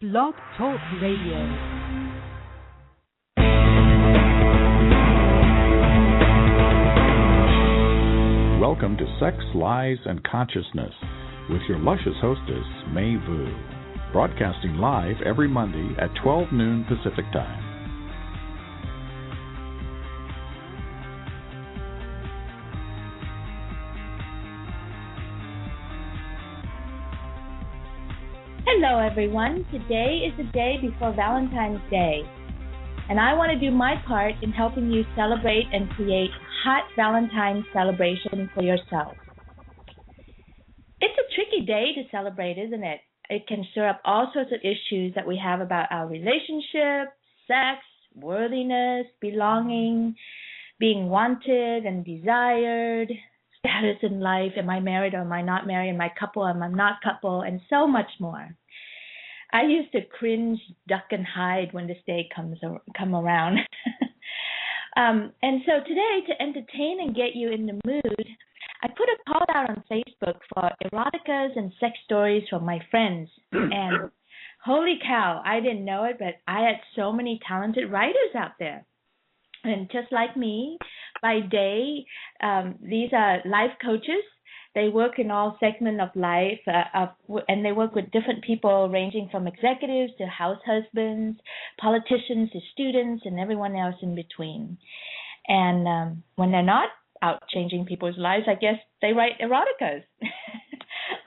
Blog Talk Radio. Welcome to Sex, Lies, and Consciousness with your luscious hostess, May Vu, broadcasting live every Monday at 12 noon Pacific Time. Hello, everyone. Today is the day before Valentine's Day, and I want to do my part in helping you celebrate and create hot Valentine's celebration for yourself. It's a tricky day to celebrate, isn't it? It can stir up all sorts of issues that we have about our relationship, sex, worthiness, belonging, being wanted and desired, status in life, am I married or am I not married, am I couple, am I not couple, and so much more. I used to cringe, duck, and hide when this day come around. And so today, to entertain and get you in the mood, I put a call out on Facebook for eroticas and sex stories from my friends. And holy cow, I didn't know it, but I had so many talented writers out there. And just like me, by day, these are life coaches. They work in all segments of life, and they work with different people ranging from executives to house husbands, politicians to students, and everyone else in between. And when they're not out changing people's lives, I guess they write eroticas.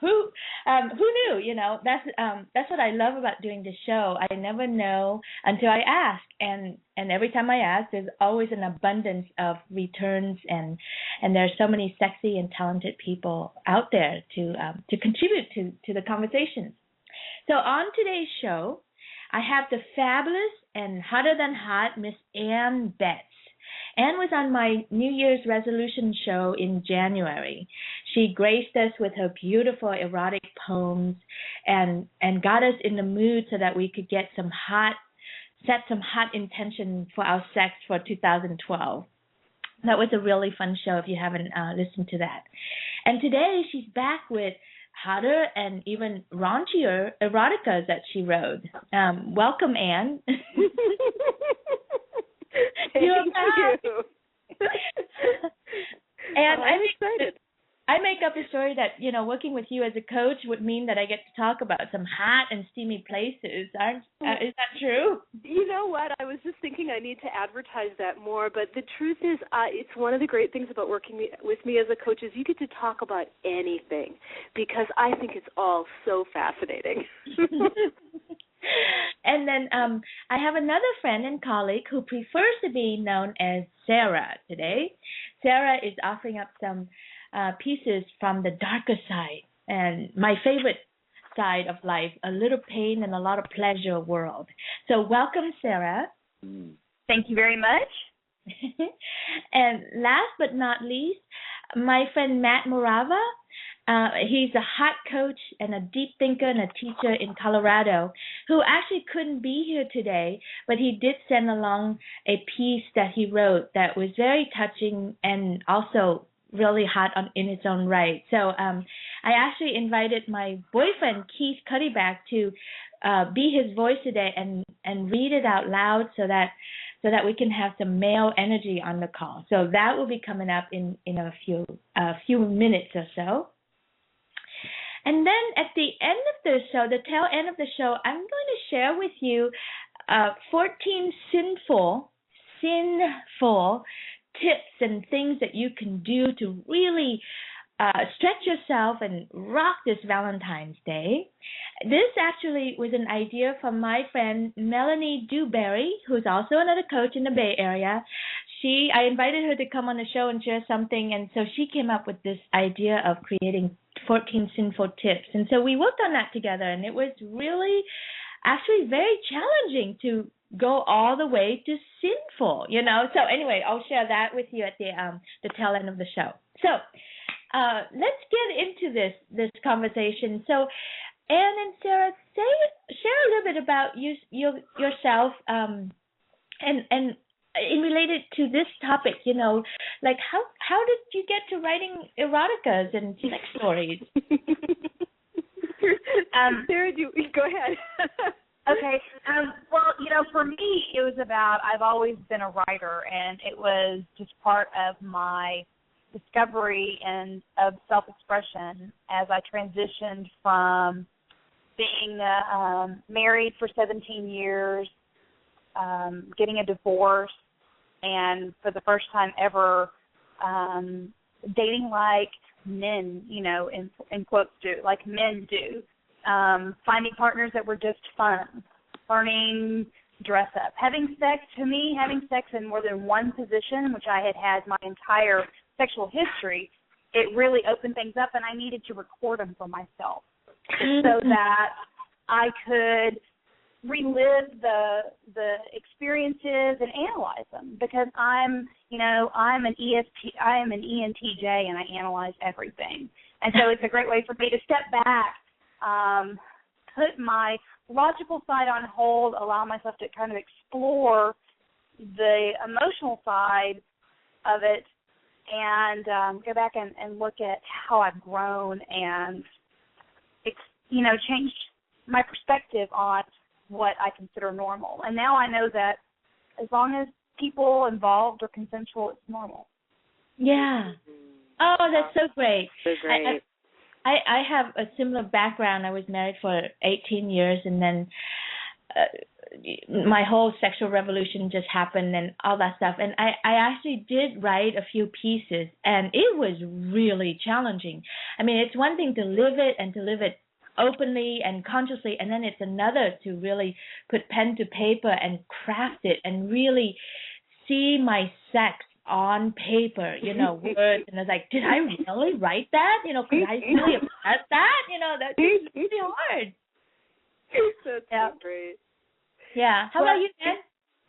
Who knew? You know, that's what I love about doing this show. I never know until I ask, and every time I ask, there's always an abundance of returns, and there's so many sexy and talented people out there to contribute to the conversations. So on today's show, I have the fabulous and hotter than hot Miss Ann Betts. Ann was on my New Year's resolution show in January. She graced us with her beautiful erotic poems and got us in the mood so that we could set some hot intention for our sex for 2012. That was a really fun show if you haven't listened to that. And today she's back with hotter and even raunchier eroticas that she wrote. Welcome, Ann. Thank you. And I'm excited. I make up a story that, you know, working with you as a coach would mean that I get to talk about some hot and steamy places. Is that true? You know what? I was just thinking I need to advertise that more, but the truth is it's one of the great things about working with me as a coach is you get to talk about anything because I think it's all so fascinating. And then I have another friend and colleague who prefers to be known as Sarah today. Sarah is offering up some pieces from the darker side and my favorite side of life, a little pain and a lot of pleasure world. So welcome, Sarah. Thank you very much. And last but not least, my friend Matt Morava. He's a hot coach and a deep thinker and a teacher in Colorado who actually couldn't be here today, but he did send along a piece that he wrote that was very touching and also really hot in its own right. So I actually invited my boyfriend, Keith Cuddyback, to be his voice today and read it out loud so that we can have some male energy on the call. So that will be coming up in a few minutes or so. And then at the end of the show, the tail end of the show, I'm going to share with you 14 sinful tips and things that you can do to really stretch yourself and rock this Valentine's Day. This actually was an idea from my friend Melanie Dewberry, who's also another coach in the Bay Area. I invited her to come on the show and share something, and so she came up with this idea of creating 14 sinful tips. And so we worked on that together, and it was really actually very challenging to go all the way to sinful, you know. So anyway, I'll share that with you at the tail end of the show. So let's get into this conversation. So Ann and Sarah, share a little bit about yourself and in related to this topic, you know, like how did you get to writing eroticas and sex stories? Sarah, go ahead. Okay. Well, for me, it was about, I've always been a writer, and it was just part of my discovery and of self-expression as I transitioned from being married for 17 years, getting a divorce, and for the first time ever dating like men, in quotes do, like men do, finding partners that were just fun, learning dress up. Having sex in more than one position, which I had my entire sexual history, it really opened things up, and I needed to record them for myself so that I could relive the experiences and analyze them, because I'm an ENTJ, and I analyze everything. And so it's a great way for me to step back, put my logical side on hold, allow myself to kind of explore the emotional side of it, and go back and look at how I've grown and changed my perspective on what I consider normal. And now I know that as long as people involved are consensual, it's normal. Yeah. Oh, that's so great. So great. I have a similar background. I was married for 18 years, and then my whole sexual revolution just happened and all that stuff. And I actually did write a few pieces, and it was really challenging. I mean, it's one thing to live it and to live it openly and consciously, and then it's another to really put pen to paper and craft it and really see my sex on paper, words. And I was like, did I really write that? Could I really have said that? That's really hard. That's great. Yeah. How about you, Jen?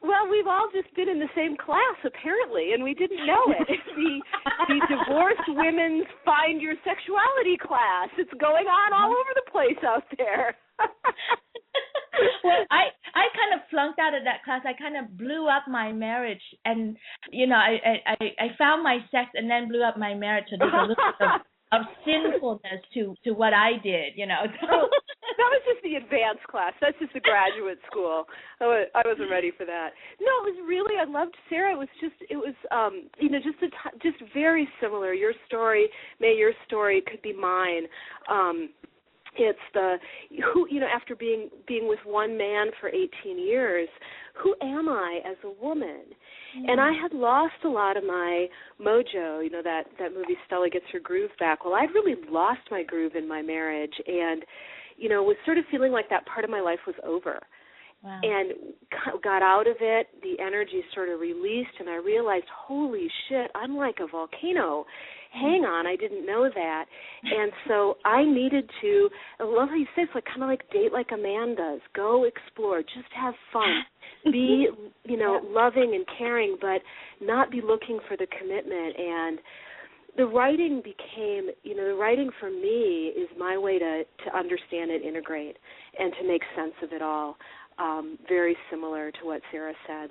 Well, we've all just been in the same class, apparently, and we didn't know it. the Divorced Women's Find Your Sexuality class. It's going on all over the place out there. Well, I kind of flunked out of that class. I kind of blew up my marriage, and I found my sex and then blew up my marriage. So there's a little bit of sinfulness to what I did, That was just the advanced class. That's just the graduate school. I wasn't ready for that. No, it was really, I loved Sarah. It was just very similar. Your story, your story could be mine. It's after being with one man for 18 years, who am I as a woman? And I had lost a lot of my mojo, that movie Stella Gets Her Groove Back. Well, I'd really lost my groove in my marriage, and, was sort of feeling like that part of my life was over. Wow. And got out of it, the energy sort of released, and I realized, holy shit, I'm like a volcano. Hang on, I didn't know that. And so I needed to, I love how you say it's kind of date like a man does. Go explore, just have fun. Be, loving and caring, but not be looking for the commitment. And the writing became, the writing for me is my way to understand and integrate and to make sense of it all. Very similar to what Sarah said,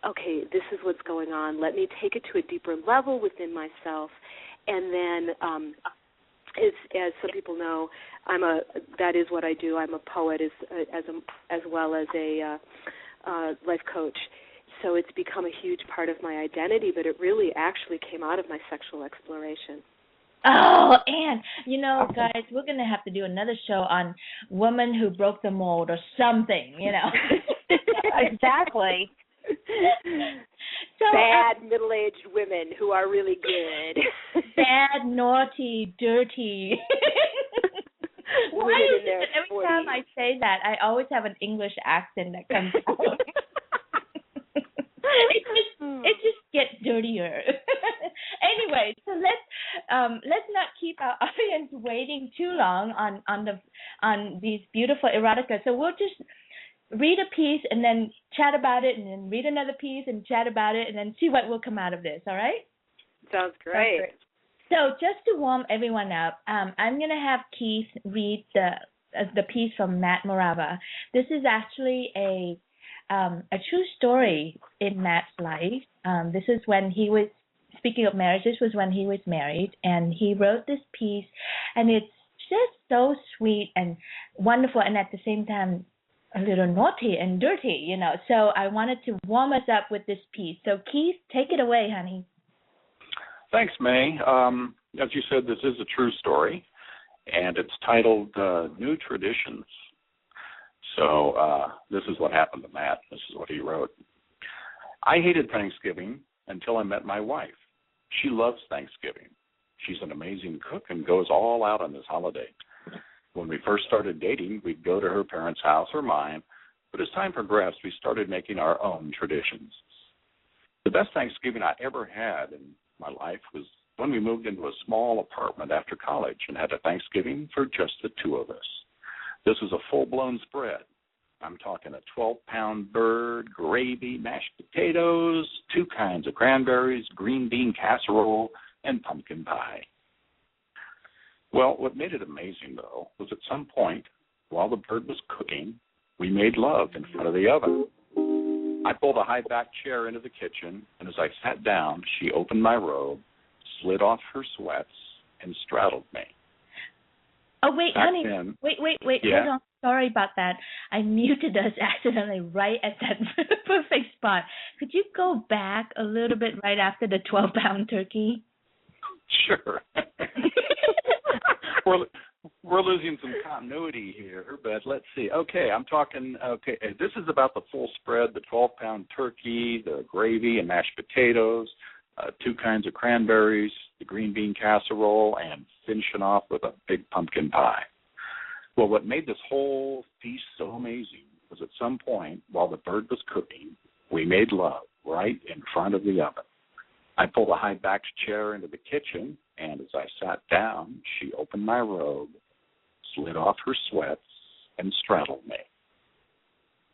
okay, this is what's going on. Let me take it to a deeper level within myself, and then, as some people know, that is what I do. I'm a poet as well as a life coach. So it's become a huge part of my identity, but it really actually came out of my sexual exploration. Oh, and, guys, we're going to have to do another show on women who broke the mold or something, Exactly. So, bad middle-aged women who are really good. Bad, naughty, dirty. Why is it every time I say that, I always have an English accent that comes out? It just gets dirtier. Anyway, so let's not keep our audience waiting too long on these beautiful erotica. So we'll just read a piece and then chat about it, and then read another piece and chat about it, and then see what will come out of this. All right? Sounds great. So just to warm everyone up, I'm going to have Keith read the piece from Matt Morava. This is actually a true story in Matt's life. This is when he was, speaking of marriage, this was when he was married, and he wrote this piece, and it's just so sweet and wonderful, and at the same time a little naughty and dirty, So I wanted to warm us up with this piece. So Keith, take it away, honey. Thanks, May. As you said, this is a true story, and it's titled New Traditions. So this is what happened to Matt. This is what he wrote. I hated Thanksgiving until I met my wife. She loves Thanksgiving. She's an amazing cook and goes all out on this holiday. When we first started dating, we'd go to her parents' house or mine, but as time progressed, we started making our own traditions. The best Thanksgiving I ever had in my life was when we moved into a small apartment after college and had a Thanksgiving for just the two of us. This was a full-blown spread. I'm talking a 12-pound bird, gravy, mashed potatoes, 2 kinds of cranberries, green bean casserole, and pumpkin pie. Well, what made it amazing, though, was at some point, while the bird was cooking, we made love in front of the oven. I pulled a high-back chair into the kitchen, and as I sat down, she opened my robe, slid off her sweats, and straddled me. Oh, wait, Back honey. then, Wait. yeah. Hold on. Sorry about that. I muted us accidentally right at that perfect spot. Could you go back a little bit right after the 12-pound turkey? Sure. We're losing some continuity here, but let's see. Okay, this is about the full spread, the 12-pound turkey, the gravy and mashed potatoes, 2 kinds of cranberries, the green bean casserole, and finishing off with a big pumpkin pie. Well, what made this whole feast so amazing was at some point, while the bird was cooking, we made love right in front of the oven. I pulled a high-backed chair into the kitchen, and as I sat down, she opened my robe, slid off her sweats, and straddled me.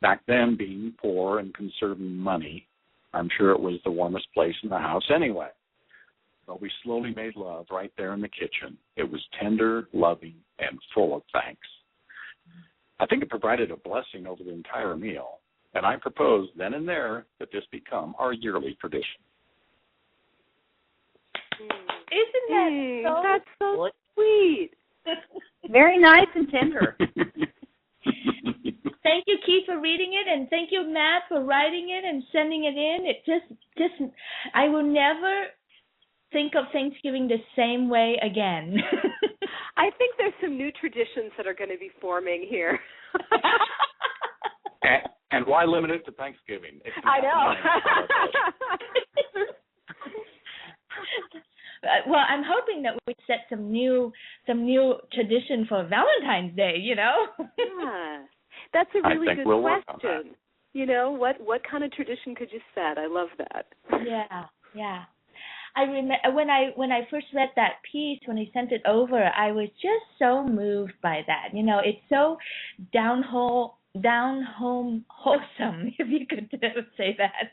Back then, being poor and conserving money, I'm sure it was the warmest place in the house anyway. But we slowly made love right there in the kitchen. It was tender, loving, and full of thanks. I think it provided a blessing over the entire meal, and I proposed then and there that this become our yearly tradition. Isn't that so? That's so sweet. Very nice and tender. Thank you, Keith, for reading it, and thank you, Matt, for writing it and sending it in. It just, I will never think of Thanksgiving the same way again. I think there's some new traditions that are going to be forming here. And why limit it to Thanksgiving? I know. Well, I'm hoping that we set some new tradition for Valentine's Day. Yeah, that's a really good we'll question. What kind of tradition could you set? I love that. Yeah. I remember when I first read that piece, when he sent it over, I was just so moved by that. It's so down home wholesome, if you could say that.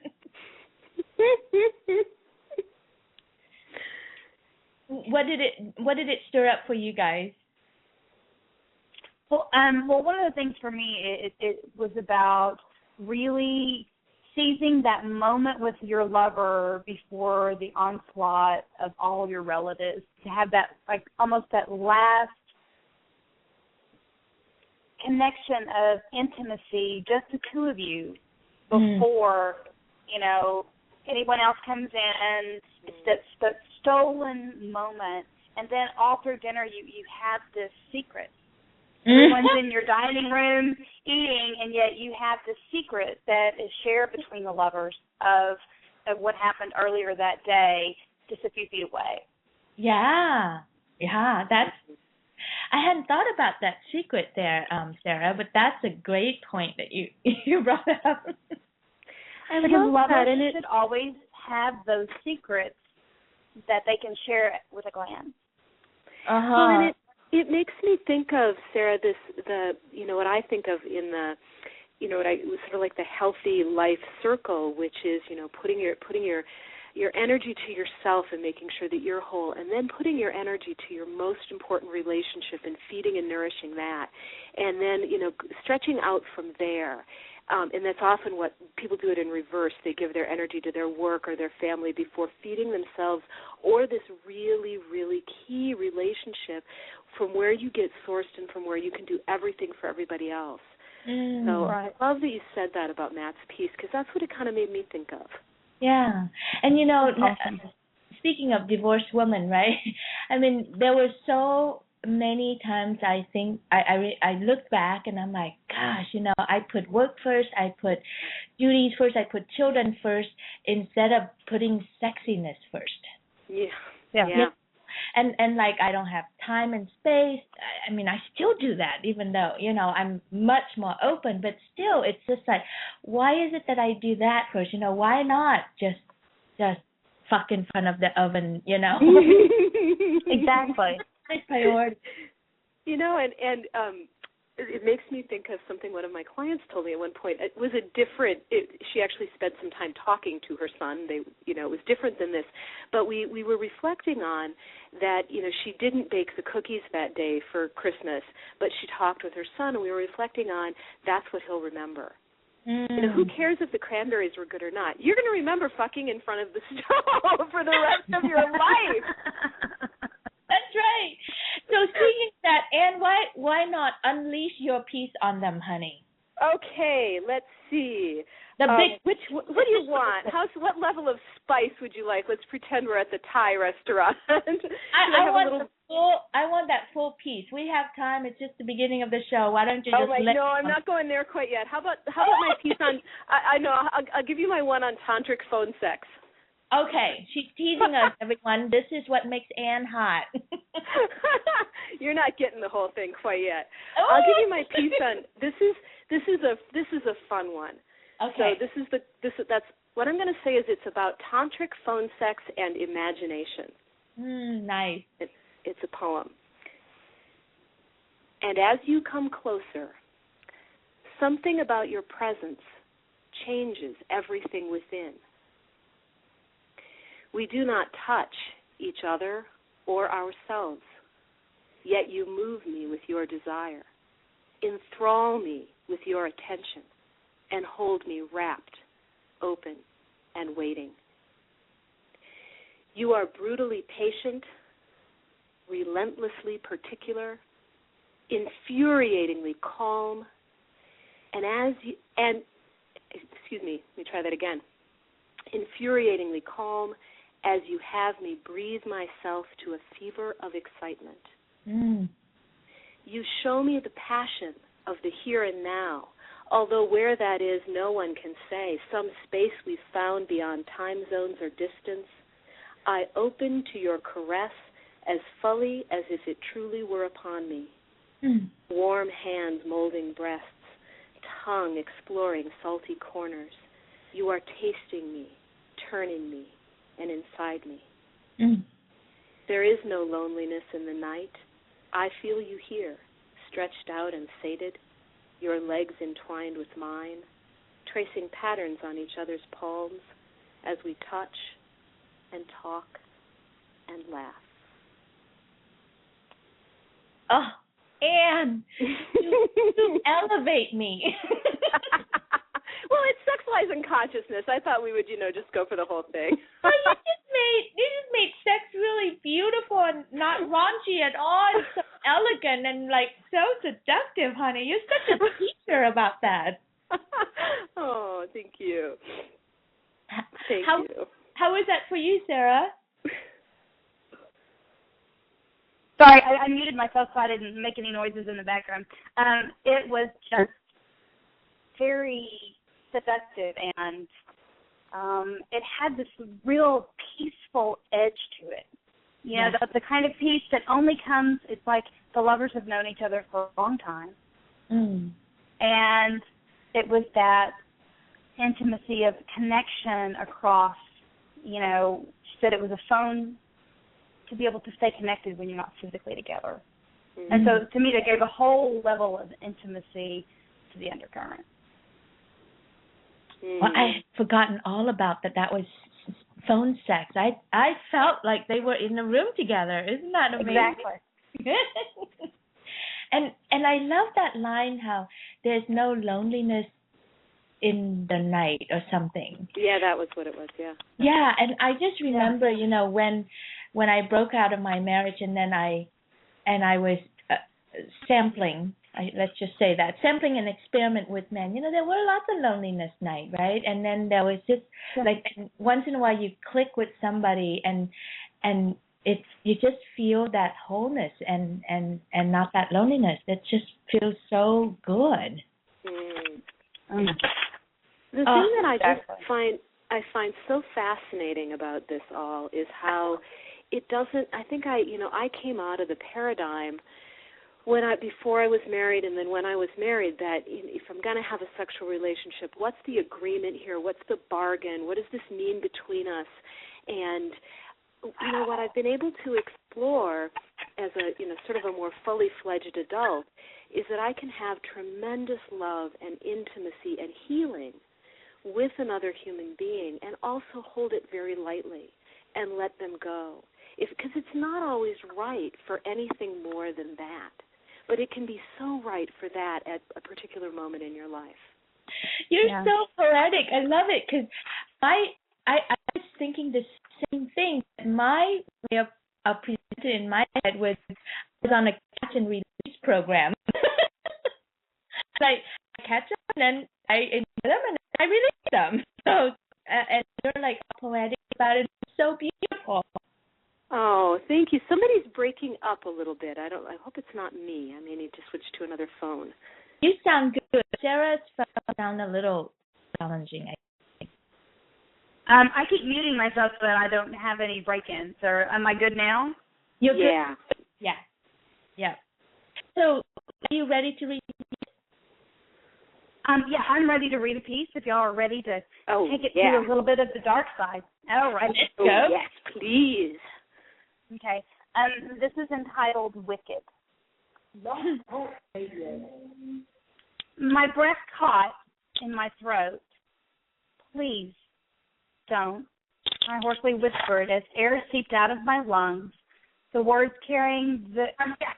What did it stir up for you guys? Well, one of the things for me, it was about really seizing that moment with your lover before the onslaught of all your relatives, to have that, like, almost that last connection of intimacy, just the two of you, before, anyone else comes in. It's that stolen moment, and then all through dinner you have this secret. Everyone's in your dining room eating, and yet you have this secret that is shared between the lovers of what happened earlier that day, just a few feet away. Yeah, that's. I hadn't thought about that secret there, Sarah, but that's a great point that you brought up. Because lovers should always have those secrets that they can share with a glance. Well, and it makes me think of, Sarah, what I think of in the, what I sort of like the healthy life circle, which is, putting your energy to yourself and making sure that you're whole, and then putting your energy to your most important relationship and feeding and nourishing that, and then, stretching out from there. And that's often what people do it in reverse. They give their energy to their work or their family before feeding themselves, or this really, really key relationship from where you get sourced and from where you can do everything for everybody else. So I love that you said that about Matt's piece, because that's what it kind of made me think of. Yeah. And, Awesome. speaking of divorced women, right? I mean, there were so many times I think I look back and I'm like, gosh, I put work first, I put duties first, I put children first instead of putting sexiness first. Yeah. And like I don't have time and space. I mean, I still do that, even though I'm much more open. But still, it's just like, why is it that I do that first? Why not just fuck in front of the oven? Exactly. My priority. It makes me think of something one of my clients told me at one point. It was she actually spent some time talking to her son. It was different than this. But we were reflecting on that, she didn't bake the cookies that day for Christmas, but she talked with her son, and we were reflecting on that's what he'll remember. Who cares if the cranberries were good or not? You're going to remember fucking in front of the stove for the rest of your life. That's right. So speaking of that, Anne, why not unleash your piece on them, honey? Okay, let's see. What do you want? What level of spice would you like? Let's pretend we're at the Thai restaurant. I want that full piece. We have time. It's just the beginning of the show. Why don't you just No, I'm not going there quite yet. How about my piece on? I know. I'll give you my one on tantric phone sex. Okay, she's teasing us, everyone. This is what makes Anne hot. You're not getting the whole thing quite yet. I'll give you my piece on. This is a fun one. Okay. So that's what I'm going to say is it's about tantric phone sex and imagination. Nice. It's a poem. And as you come closer, something about your presence changes everything within. We do not touch each other or ourselves, yet you move me with your desire, enthrall me with your attention, and hold me wrapped, open, and waiting. You are brutally patient, relentlessly particular, infuriatingly calm, infuriatingly calm as you have me breathe myself to a fever of excitement. You show me the passion of the here and now, although where that is no one can say, some space we've found beyond time zones or distance. I open to your caress as fully as if it truly were upon me. Warm hands molding breasts, tongue exploring salty corners. You are tasting me, turning me, and inside me. There is no loneliness in the night. I feel you here, stretched out and sated, your legs entwined with mine, tracing patterns on each other's palms as we touch and talk and laugh. Oh, Anne, you elevate me. Well, it's sexualizing consciousness. I thought we would, just go for the whole thing. Well, you just made sex really beautiful and not raunchy at all. And so elegant and so seductive, honey. You're such a teacher about that. Oh, thank you. Thank you. How was that for you, Sarah? Sorry, I muted myself so I didn't make any noises in the background. It was just very seductive, and it had this real peaceful edge to it. The kind of peace that only comes, it's like the lovers have known each other for a long time. And it was that intimacy of connection across, she said it was a phone to be able to stay connected when you're not physically together. And so to me, that gave a whole level of intimacy to the undercurrent. Well, I had forgotten all about that. That was phone sex. I felt like they were in the room together. Isn't that amazing? Exactly. And I love that line, how there's no loneliness in the night or something. Yeah, that was what it was, yeah. Yeah, and I just remember, when I broke out of my marriage and then I was sampling let's just say that, sampling an experiment with men, there were lots of loneliness night, right? And then there was just like once in a while you click with somebody and you just feel that wholeness and not that loneliness. It just feels so good. The thing that I find so fascinating about this all is how it doesn't. I think I came out of the paradigm before I was married, and then when I was married, that if I'm going to have a sexual relationship, what's the agreement here? What's the bargain? What does this mean between us? And what I've been able to explore as a sort of a more fully fledged adult is that I can have tremendous love and intimacy and healing with another human being, and also hold it very lightly and let them go. Because it's not always right for anything more than that. But it can be so right for that at a particular moment in your life. You're so poetic. I love it, because I was thinking the same thing. My way of presenting in my head was on a catch and release program. I catch them, and then I enjoy them, and then I release them. So, and you're like poetic about it. It's so beautiful. Oh, thank you. Somebody's breaking up a little bit. I hope it's not me. I may need to switch to another phone. You sound good. Sarah's phone sound a little challenging, I think. I keep muting myself so that I don't have any break-ins. Or am I good now? You're good. Yeah. So, are you ready to read? Yeah, I'm ready to read a piece if y'all are ready to take it to a little bit of the dark side. All right. Let's go. Yes, please. Okay. This is entitled Wicked. My breath caught in my throat. Please don't, I hoarsely whispered as air seeped out of my lungs, the words carrying the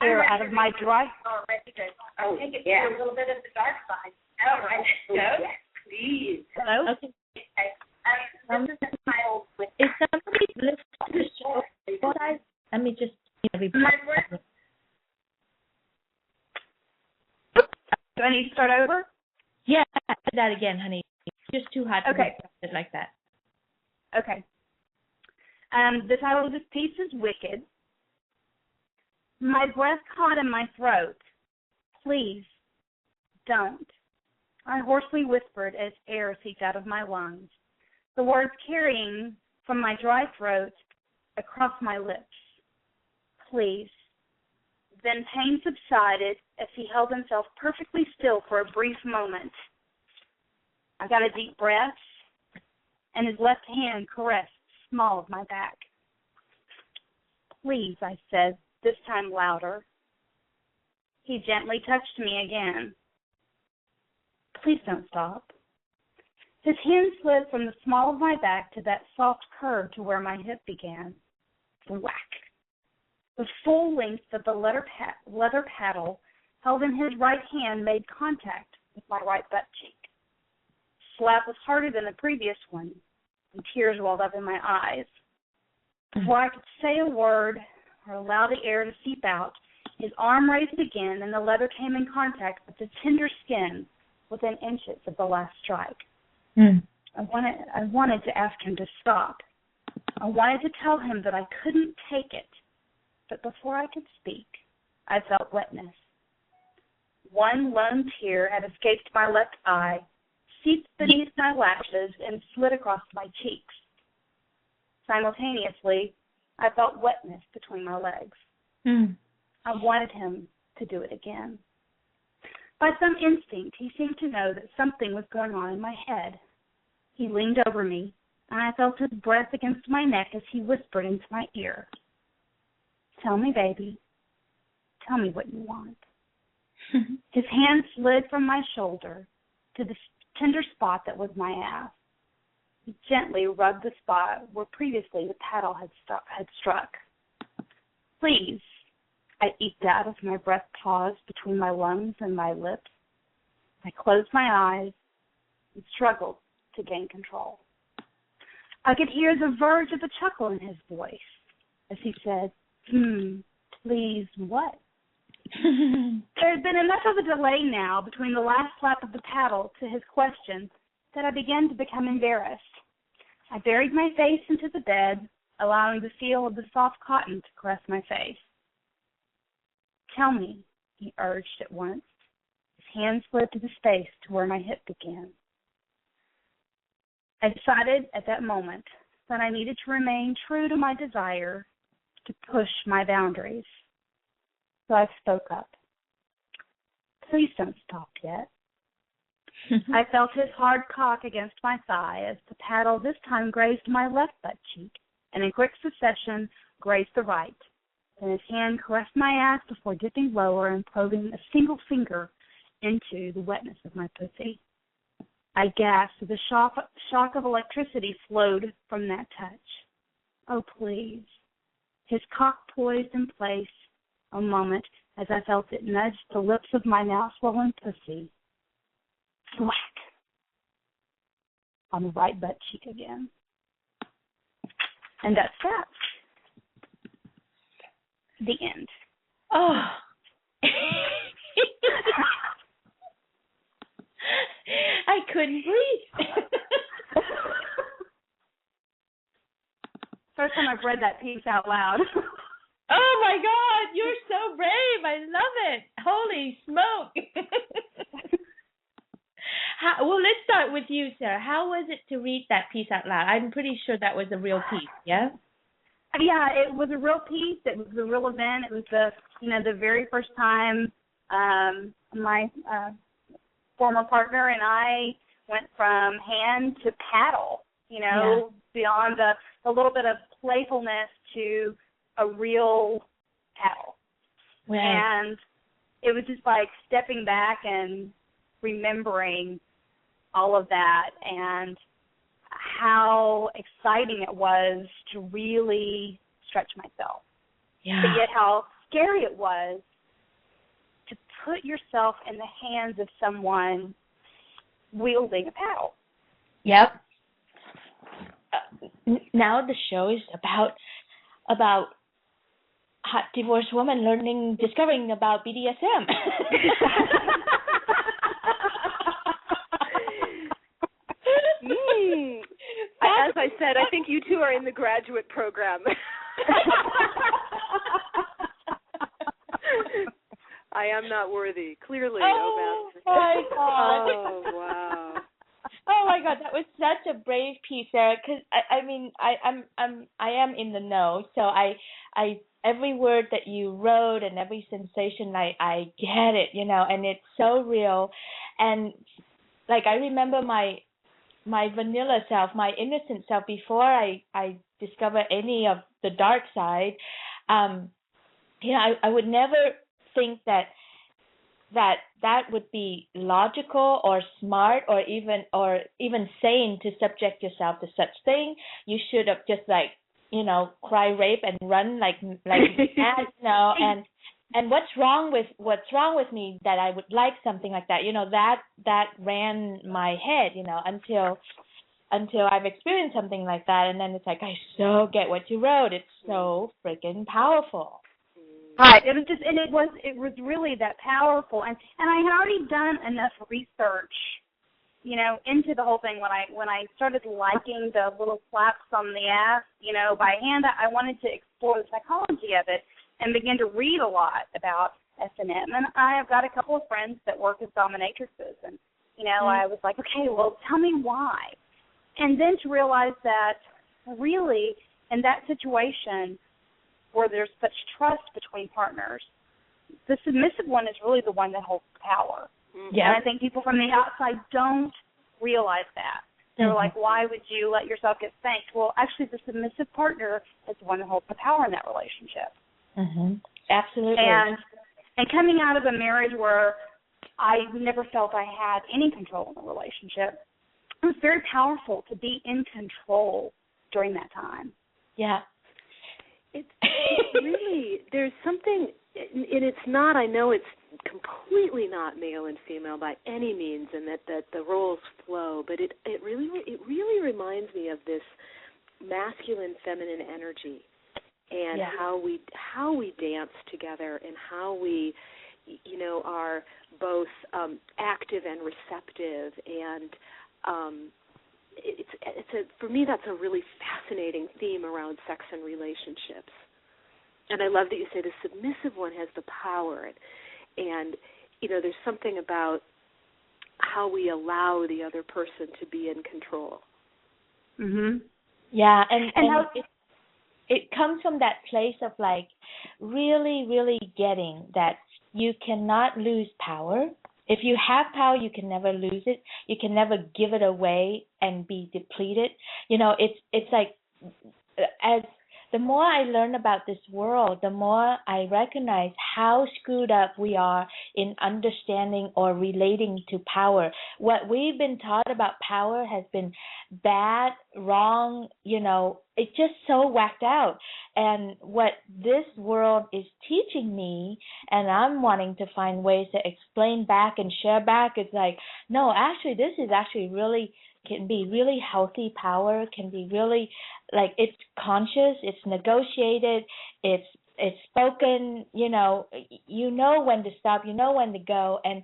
air out of my dry... Take it to a little bit of the dark side. All right. Yes, please. Hello? Okay. This is entitled Wicked. Is somebody listening to the show? Let me just... Do I need to start over? Yeah, do that again, honey. It's just too hot to be it like that. Okay. The title of this piece is Wicked. My breath caught in my throat. Please don't, I hoarsely whispered as air seeped out of my lungs, the words carrying from my dry throat across my lips. Please. Then pain subsided as he held himself perfectly still for a brief moment. I got a deep breath, and his left hand caressed the small of my back. Please, I said, this time louder. He gently touched me again. Please don't stop. His hand slid from the small of my back to that soft curve to where my hip began. Whack. The full length of the leather paddle held in his right hand made contact with my right butt cheek. Slap was harder than the previous one, and tears welled up in my eyes. Before I could say a word or allow the air to seep out, his arm raised again, and the leather came in contact with the tender skin within inches of the last strike. I wanted to ask him to stop. I wanted to tell him that I couldn't take it. But before I could speak, I felt wetness. One lone tear had escaped my left eye, seeped beneath my lashes, and slid across my cheeks. Simultaneously, I felt wetness between my legs. I wanted him to do it again. By some instinct, he seemed to know that something was going on in my head. He leaned over me, and I felt his breath against my neck as he whispered into my ear. Tell me, baby. Tell me what you want. His hand slid from my shoulder to the tender spot that was my ass. He gently rubbed the spot where previously the paddle had struck. Please, I eked out as my breath paused between my lungs and my lips. I closed my eyes and struggled to gain control. I could hear the verge of a chuckle in his voice as he said, please, what? There had been enough of a delay now between the last slap of the paddle to his question that I began to become embarrassed. I buried my face into the bed, allowing the feel of the soft cotton to caress my face. "Tell me," he urged at once. His hand slid to the space to where my hip began. I decided at that moment that I needed to remain true to my desire to push my boundaries. So I spoke up. "Please don't stop yet." I felt his hard cock against my thigh as the paddle this time grazed my left butt cheek and in quick succession grazed the right. Then his hand caressed my ass before dipping lower and probing a single finger into the wetness of my pussy. I gasped as the shock of electricity flowed from that touch. "Oh, please." His cock poised in place a moment as I felt it nudge the lips of my now swollen pussy. Thwack! On the right butt cheek again. And that's that. The end. Oh. I couldn't breathe. First time I've read that piece out loud. Oh my God, you're so brave. I love it. Holy smoke. Well, let's start with you, Sarah. How was it to read that piece out loud? I'm pretty sure that was a real piece, yeah? Yeah, it was a real piece. It was a real event. It was the very first time my former partner and I went from hand to paddle, beyond a little bit of playfulness to a real paddle. Right. And it was just like stepping back and remembering all of that and how exciting it was to really stretch myself. Yeah. But yet how scary it was to put yourself in the hands of someone wielding a paddle. Yep. Now the show is about hot divorced woman discovering about BDSM. As I said, I think you two are in the graduate program. I am not worthy. Clearly, oh my God! Oh wow! Oh my God, that was such a brave piece, Sarah. Because I am in the know, so I every word that you wrote and every sensation, I get it, and it's so real. And like I remember my vanilla self, my innocent self, before I discover any of the dark side. I would never think that would be logical or smart or even sane to subject yourself to such thing. You should have just cry rape and run like mad, and what's wrong with me that I would like something like that? That ran my head, until I've experienced something like that, and then it's like I so get what you wrote. It's so freaking powerful. Right. It was really that powerful, and I had already done enough research, into the whole thing. When I started liking the little slaps on the ass, by hand, I wanted to explore the psychology of it and begin to read a lot about S&M. And I have got a couple of friends that work as dominatrixes, and I was like, okay, well, tell me why. And then to realize that really in that situation, where there's such trust between partners, the submissive one is really the one that holds power. Yeah. And I think people from the outside don't realize that. They're like, why would you let yourself get spanked? Well, actually, the submissive partner is the one that holds the power in that relationship. Mm-hmm. Absolutely. And coming out of a marriage where I never felt I had any control in the relationship, it was very powerful to be in control during that time. Yeah. It's really, there's something, and it's not, I know it's completely not male and female by any means, and that the roles flow, but it really reminds me of this masculine, feminine energy and how we dance together, and how we, are both active and receptive, and for me that's a really fascinating theme around sex and relationships. And I love that you say the submissive one has the power, and there's something about how we allow the other person to be in control. Mhm. Yeah, and how it comes from that place of like really, really getting that you cannot lose power. If you have power, you can never lose it. You can never give it away and be depleted. It's like as the more I learn about this world, the more I recognize how screwed up we are in understanding or relating to power. What we've been taught about power has been bad, wrong, it's just so whacked out. And what this world is teaching me, and I'm wanting to find ways to explain back and share back, it's like, no, actually, this is actually really can be really healthy power, can be really like it's conscious, it's negotiated, it's spoken, you know when to stop, when to go, and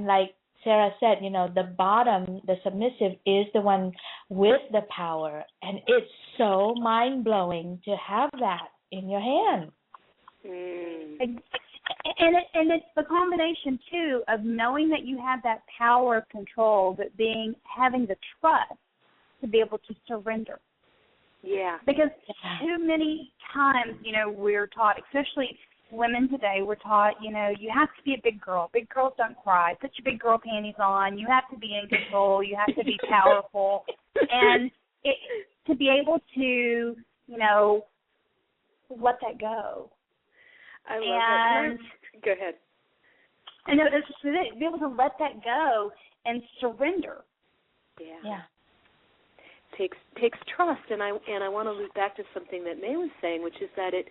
like Sarah said, the bottom, the submissive is the one with the power, and it's so mind-blowing to have that in your hand. And it's the combination too of knowing that you have that power of control, but having the trust to be able to surrender. Yeah. Because too many times, we're taught, especially women today, we're taught, you have to be a big girl. Big girls don't cry. Put your big girl panties on. You have to be in control. You have to be powerful. And to be able to, let that go. I love that. Go ahead. I know, to be able to let that go and surrender. Yeah. Takes trust, and I want to loop back to something that May was saying, which is that it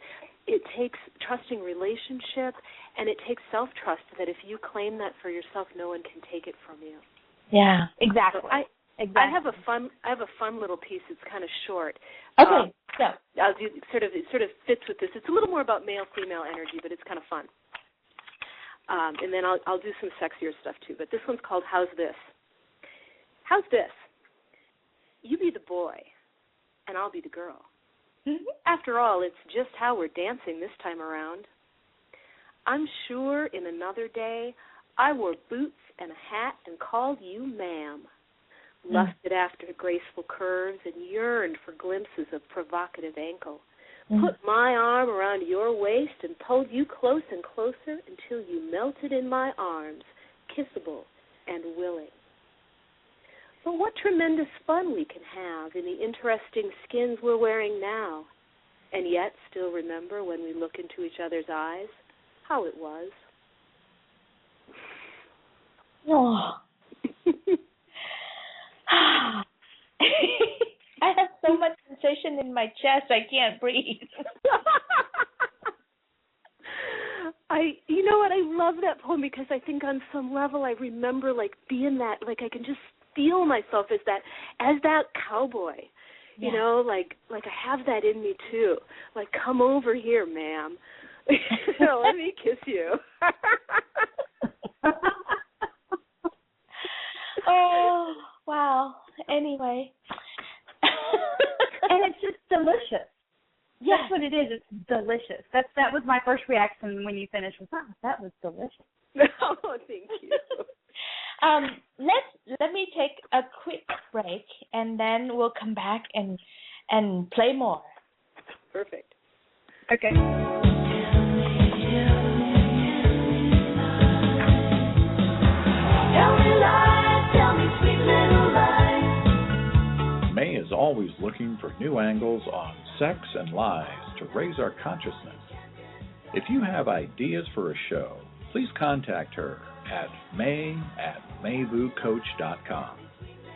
takes trusting relationship, and it takes self-trust, that if you claim that for yourself, no one can take it from you. Yeah, exactly. So I have a fun little piece. It's kind of short. Okay. I'll do it sort of fits with this. It's a little more about male-female energy, but it's kind of fun. And then I'll do some sexier stuff too. But this one's called How's This? How's this? You be the boy, and I'll be the girl. Mm-hmm. After all, it's just how we're dancing this time around. I'm sure in another day I wore boots and a hat and called you ma'am. Lusted after graceful curves and yearned for glimpses of provocative ankle. Put my arm around your waist and pulled you close and closer until you melted in my arms, kissable and willing. But what tremendous fun we can have in the interesting skins we're wearing now, and yet still remember when we look into each other's eyes how it was. Oh. I have so much sensation in my chest, I can't breathe. You know what, I love that poem because I think on some level I remember like being that, like I can just feel myself as that cowboy, you know, like I have that in me too. Like, come over here, ma'am. Let me kiss you. Oh, wow. Anyway. And it's just delicious. Yes. That's what it is. It's delicious. That was my first reaction when you finished. That was delicious. Oh, thank you. Let me take a quick break, and then we'll come back and play more. Perfect. Okay. May is always looking for new angles on sex and lies to raise our consciousness. If you have ideas for a show, please contact her at may@mayvucoach.com.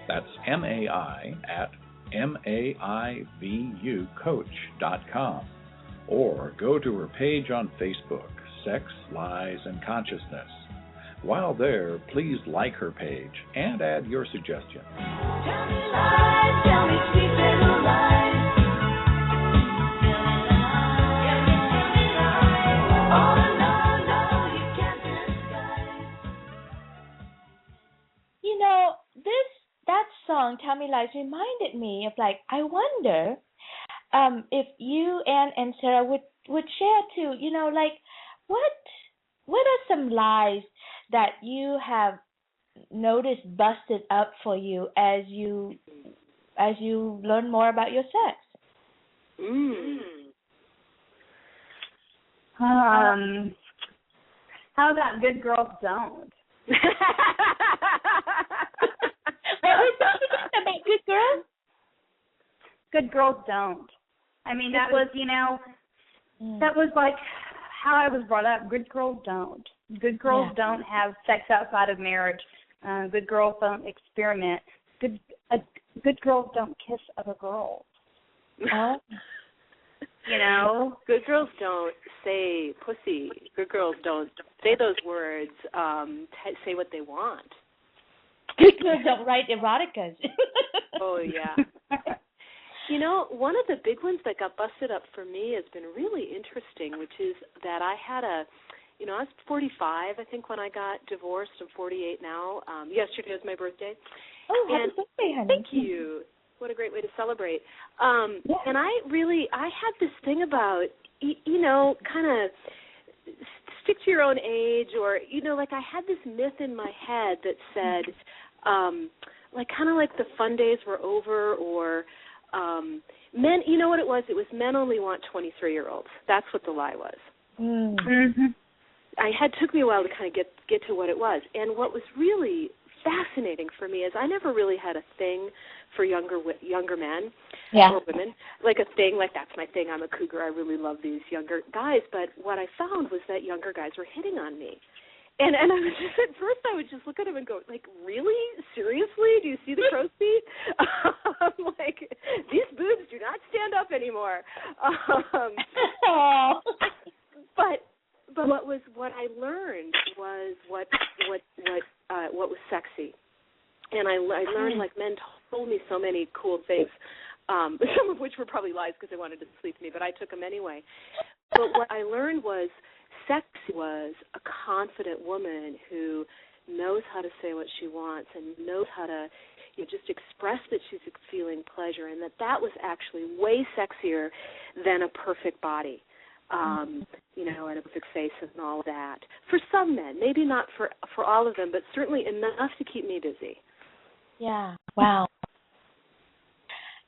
That's MAI@MAIVUcoach.com. Or go to her page on Facebook, Sex, Lies, and Consciousness. While there, please like her page and add your suggestions. Tell me lies, tell me sweet little lies. that song, Tell Me Lies, reminded me of like, I wonder if you and Sarah would share too, like what are some lies that you have noticed busted up for you as you learn more about your sex? How about good girls don't? What was that about good girls? Good girls don't. I mean, that was, that was like how I was brought up. Good girls don't. Good girls don't have sex outside of marriage. Good girls don't experiment. Good girls don't kiss other girls. Good girls don't say pussy. Good girls don't say those words. Say what they want. Good girls don't write eroticas. Oh, yeah. One of the big ones that got busted up for me has been really interesting, which is that I had I was 45, I think, when I got divorced. I'm 48 now. Yesterday was my birthday. Oh, happy birthday, honey. Thank you. What a great way to celebrate. And I had this thing about, kind of stick to your own age, or, like I had this myth in my head that said, kind of like the fun days were over, or men, you know what it was? It was men only want 23-year-olds. That's what the lie was. Mm-hmm. Took me a while to kind of get to what it was. And what was really fascinating for me is I never really had a thing for younger men or women, like a thing, like that's my thing, I'm a cougar, I really love these younger guys. But what I found was that younger guys were hitting on me. And I was just, at first I would just look at them and go, like, really? Seriously? Do you see the crow's feet? Like, these boobs do not stand up anymore. But what I learned was what was sexy. And I learned, like, men told me so many cool things, some of which were probably lies because they wanted to sleep with me, but I took them anyway. But what I learned was sexy was a confident woman who knows how to say what she wants and knows how to just express that she's feeling pleasure, and that was actually way sexier than a perfect body, and a perfect face and all that. For some men, maybe not for all of them, but certainly enough to keep me busy. Yeah. Wow.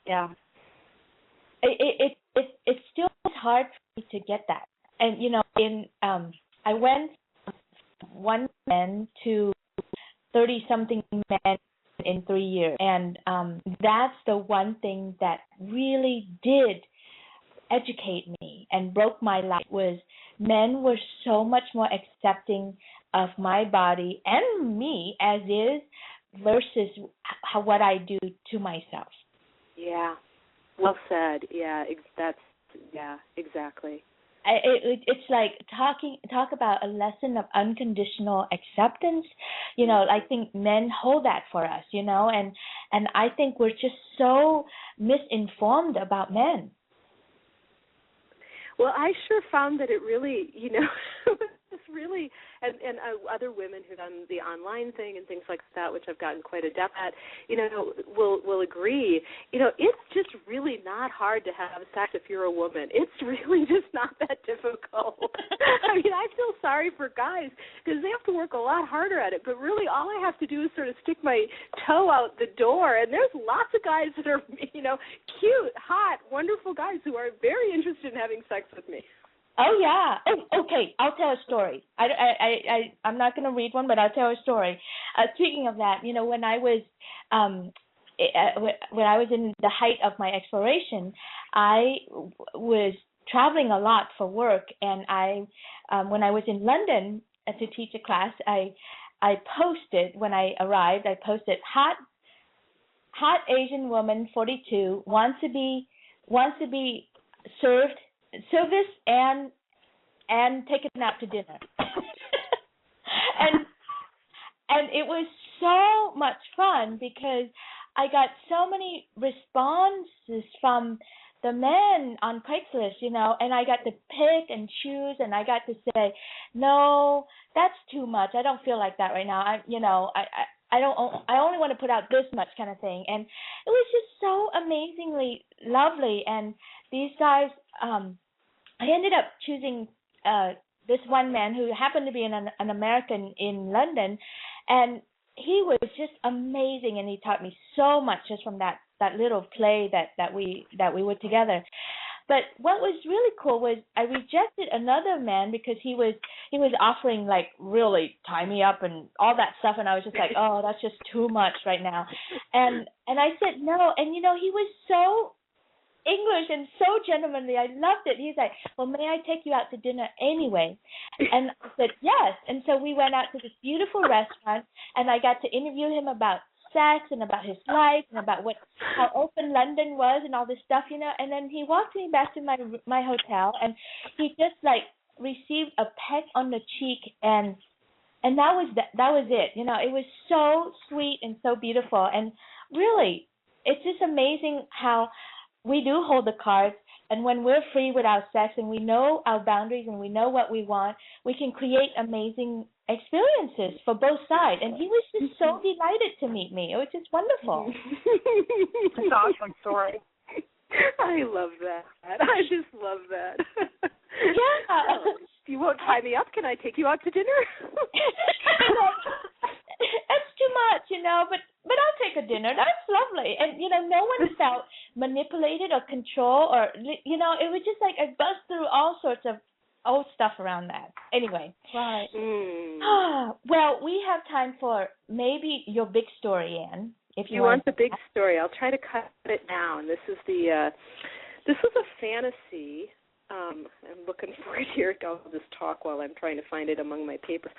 Yeah. It still is hard for me to get that. And I went from one man to 30-something men in 3 years, and that's the one thing that really did educate me and broke my life. Was men were so much more accepting of my body and me as is versus what I do to myself. Yeah, well said. Yeah, exactly. It's like talk about a lesson of unconditional acceptance. I think men hold that for us, and I think we're just so misinformed about men. Well, I sure found that it really, it's really, and other women who've done the online thing and things like that, which I've gotten quite adept at, will agree. It's just really not hard to have sex if you're a woman. It's really just not that difficult. I mean, I feel sorry for guys because they have to work a lot harder at it. But really, all I have to do is sort of stick my toe out the door, and there's lots of guys that are, cute, hot, wonderful guys who are very interested in having sex with me. Oh, yeah. Oh, okay, I'll tell a story. I'm not going to read one, but I'll tell a story. Speaking of that, when I was in the height of my exploration, I was traveling a lot for work, and when I was in London to teach a class, I posted, when I arrived, hot Asian woman, 42, wants to be served service and taken out to dinner. and it was so much fun because I got so many responses from the men on Craigslist, and I got to pick and choose, and I got to say, no, that's too much. I don't feel like that right now. I only want to put out this much kind of thing. And it was just so amazingly lovely. And these guys, I ended up choosing this one man who happened to be an American in London, and he was just amazing, and he taught me so much just from that little play that we were together. But what was really cool was I rejected another man because he was offering like really tie me up and all that stuff, and I was just like, oh, that's just too much right now, and I said no, and he was so English and so gentlemanly. I loved it. He's like, well, may I take you out to dinner anyway? And I said yes. And so we went out to this beautiful restaurant, and I got to interview him about sex and about his life and about how open London was and all this stuff, And then he walked me back to my hotel, and he just like received a peck on the cheek, and that was it. It was so sweet and so beautiful, and really, it's just amazing how we do hold the cards, and when we're free with our sex and we know our boundaries and we know what we want, we can create amazing experiences for both sides. And he was just so delighted to meet me. It was just wonderful. It's an awesome story. I love that. I just love that. Yeah. You won't tie me up. Can I take you out to dinner? That's too much, but I'll take a dinner. That's lovely. And, no one felt manipulated or controlled or, it was just like I buzzed through all sorts of old stuff around that. Anyway. Right. Well, we have time for maybe your big story, Anne. If you want the big story, I'll try to cut it down. This was a fantasy. I'm looking for it here. I'll just talk while I'm trying to find it among my papers.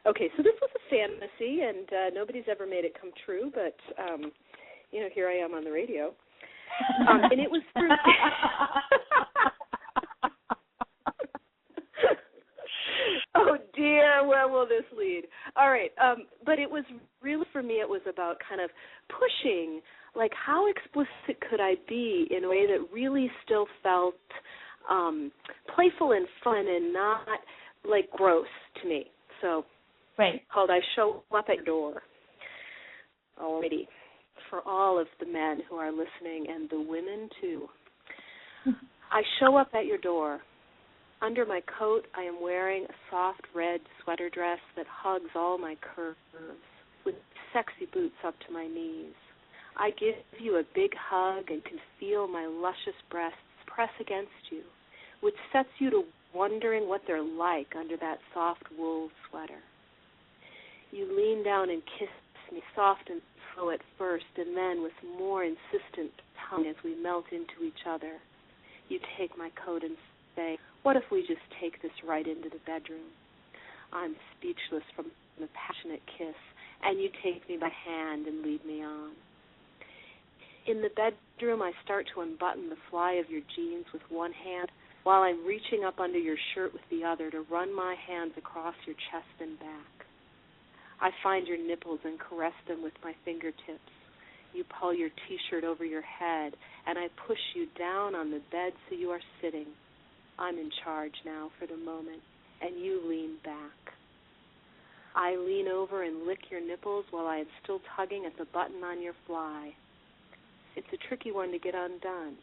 Okay, so this was a fantasy, and nobody's ever made it come true, but, here I am on the radio. And it was through... Oh, dear, where will this lead? All right, but it was really, for me, it was about kind of pushing, like how explicit could I be in a way that really still felt playful and fun and not, like, gross to me. So... Right. Called I Show Up at Your Door. Already. For all of the men who are listening and the women too. I show up at your door. Under my coat, I am wearing a soft red sweater dress that hugs all my curves, with sexy boots up to my knees. I give you a big hug and can feel my luscious breasts press against you, which sets you to wondering what they're like under that soft wool sweater. You lean down and kiss me, soft and slow at first, and then with more insistent tongue as we melt into each other. You take my coat and say, what if we just take this right into the bedroom? I'm speechless from the passionate kiss, and you take me by hand and lead me on. In the bedroom, I start to unbutton the fly of your jeans with one hand, while I'm reaching up under your shirt with the other to run my hands across your chest and back. I find your nipples and caress them with my fingertips. You pull your T-shirt over your head, and I push you down on the bed so you are sitting. I'm in charge now for the moment, and you lean back. I lean over and lick your nipples while I am still tugging at the button on your fly. It's a tricky one to get undone,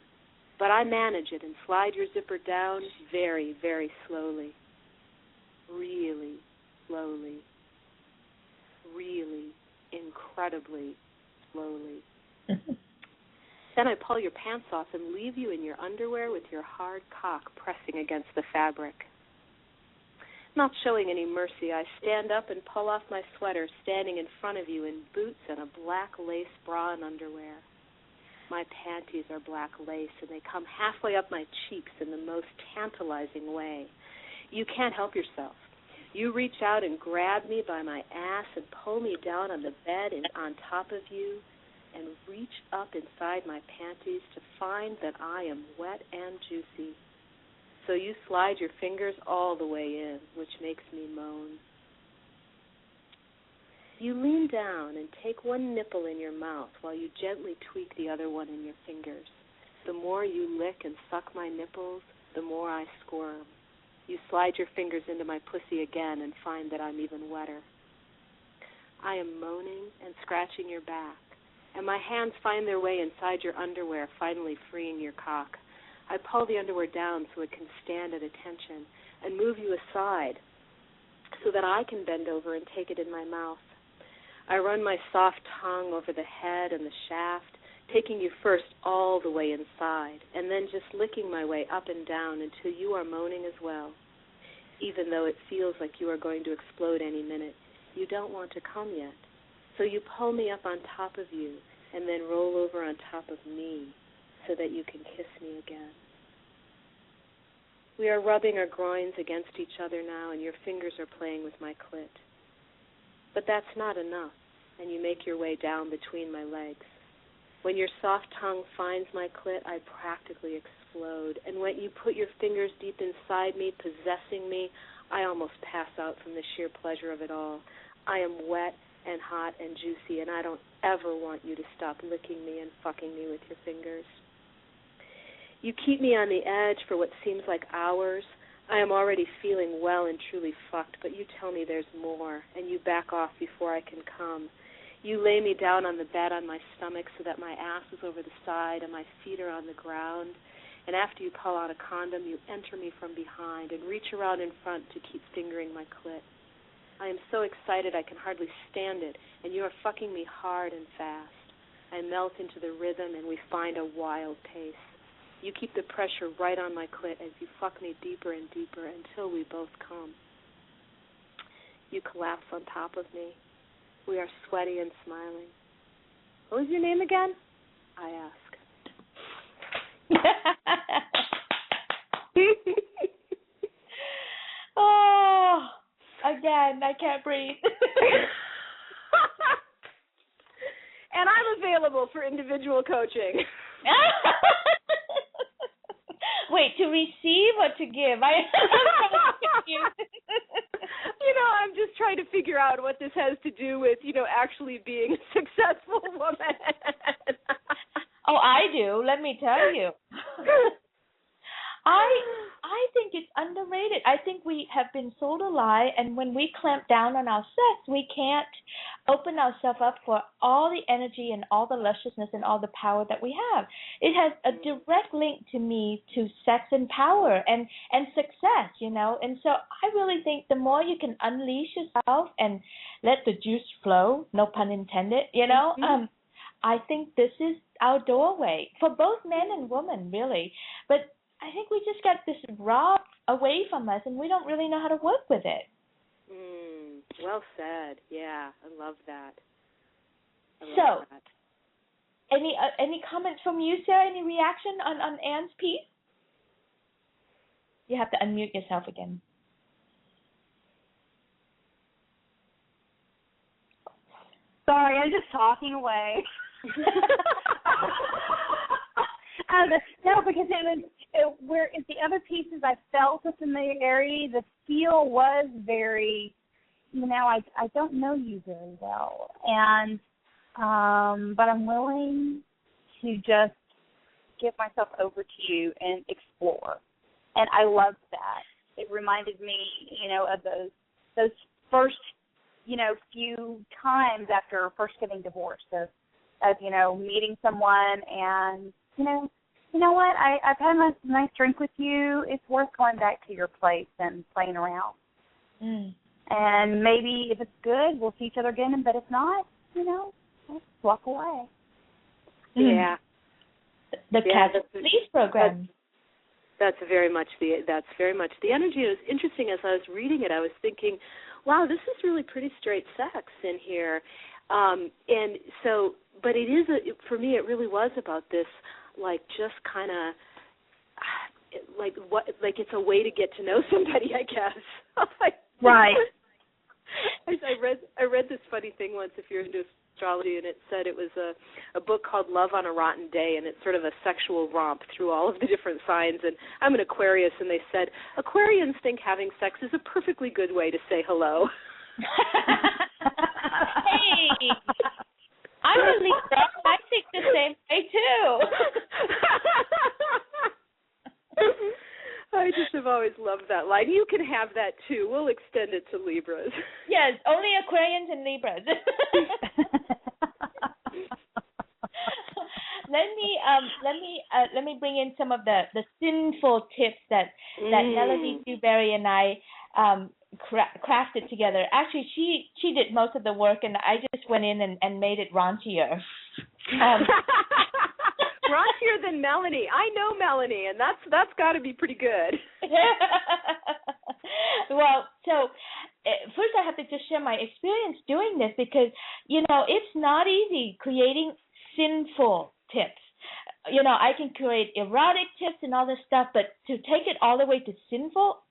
but I manage it and slide your zipper down very, very slowly. Really slowly. Really incredibly slowly. Then I pull your pants off and leave you in your underwear with your hard cock pressing against the fabric. Not showing any mercy, I stand up and pull off my sweater, standing in front of you in boots and a black lace bra and underwear. My panties are black lace, and they come halfway up my cheeks in the most tantalizing way. You can't help yourself. You reach out and grab me by my ass and pull me down on the bed and on top of you and reach up inside my panties to find that I am wet and juicy. So you slide your fingers all the way in, which makes me moan. You lean down and take one nipple in your mouth while you gently tweak the other one in your fingers. The more you lick and suck my nipples, the more I squirm. You slide your fingers into my pussy again and find that I'm even wetter. I am moaning and scratching your back, and my hands find their way inside your underwear, finally freeing your cock. I pull the underwear down so it can stand at attention and move you aside so that I can bend over and take it in my mouth. I run my soft tongue over the head and the shaft, taking you first all the way inside, and then just licking my way up and down until you are moaning as well. Even though it feels like you are going to explode any minute, you don't want to come yet. So you pull me up on top of you and then roll over on top of me so that you can kiss me again. We are rubbing our groins against each other now, and your fingers are playing with my clit. But that's not enough, and you make your way down between my legs. When your soft tongue finds my clit, I practically explode, and when you put your fingers deep inside me, possessing me, I almost pass out from the sheer pleasure of it all. I am wet and hot and juicy, and I don't ever want you to stop licking me and fucking me with your fingers. You keep me on the edge for what seems like hours. I am already feeling well and truly fucked, but you tell me there's more, and you back off before I can come. You lay me down on the bed on my stomach so that my ass is over the side and my feet are on the ground. And after you pull out a condom, you enter me from behind and reach around in front to keep fingering my clit. I am so excited I can hardly stand it, and you are fucking me hard and fast. I melt into the rhythm, and we find a wild pace. You keep the pressure right on my clit as you fuck me deeper and deeper until we both come. You collapse on top of me. We are sweaty and smiling. What was your name again? I ask. Oh, again, I can't breathe. And I'm available for individual coaching. Wait, to receive or to give? I'm just trying to figure out what this has to do with, actually being a successful woman. Oh, I do. Let me tell you. I think it's underrated. I think we have been sold a lie, and when we clamp down on our sex, we can't open ourselves up for all the energy and all the lusciousness and all the power that we have. It has a direct link to me to sex and power and success, And so I really think the more you can unleash yourself and let the juice flow, no pun intended, I think this is our doorway for both men and women, really. But I think we just got this robbed away from us, and we don't really know how to work with it. Well said. Yeah, I love that. Any comments from you, Sarah? Any reaction on Anne's piece? You have to unmute yourself again. Sorry, I'm just talking away. No, because where the other pieces I felt the familiarity, the feel was very, I don't know you very well, and but I'm willing to just give myself over to you and explore, and I loved that. It reminded me, of those first, few times after first getting divorced, of meeting someone and, you know what, I've had a nice drink with you. It's worth going back to your place and playing around. And maybe if it's good, we'll see each other again. But if not, let's walk away. Yeah. The Cat Please program. That's very much the energy. It was interesting as I was reading it. I was thinking, wow, this is really pretty straight sex in here. And so, but it is for me. It really was about this. Just kind of it's a way to get to know somebody, I guess. Right. I read this funny thing once, if you're into astrology, and it said it was a book called Love on a Rotten Day, and it's sort of a sexual romp through all of the different signs. And I'm an Aquarius, and they said Aquarians think having sex is a perfectly good way to say hello. Hey. I'm a Libra. I think the same way, too. I just have always loved that line. You can have that too. We'll extend it to Libras. Yes, only Aquarians and Libras. Let me bring in some of the sinful tips that Melanie Dewberry and I crafted together. Actually, she did most of the work, and I just went in and made it raunchier. Raunchier than Melanie. I know Melanie, and that's got to be pretty good. Well, so first I have to just share my experience doing this because, it's not easy creating sinful tips. I can create erotic tips and all this stuff, but to take it all the way to sinful,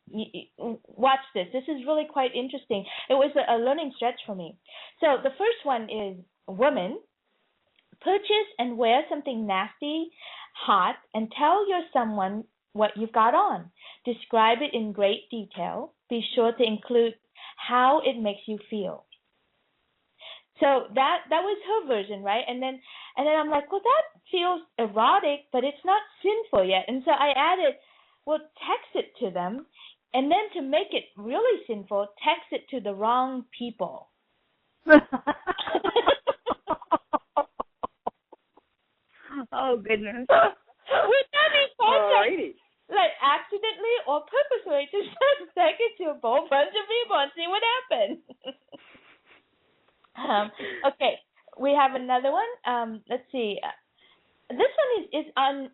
watch this. This is really quite interesting. It was a learning stretch for me. So the first one is, woman, purchase and wear something nasty, hot, and tell someone what you've got on. Describe it in great detail. Be sure to include how it makes you feel. So that was her version, right? And then I'm like, well, that feels erotic, but it's not sinful yet. And so I added, well, text it to them, and then to make it really sinful, text it to the wrong people. Oh, goodness. Would that be Alrighty. Like accidentally or purposely, just text it to a whole bunch of people and see what happens. Okay, we have another one. Let's see. This one is on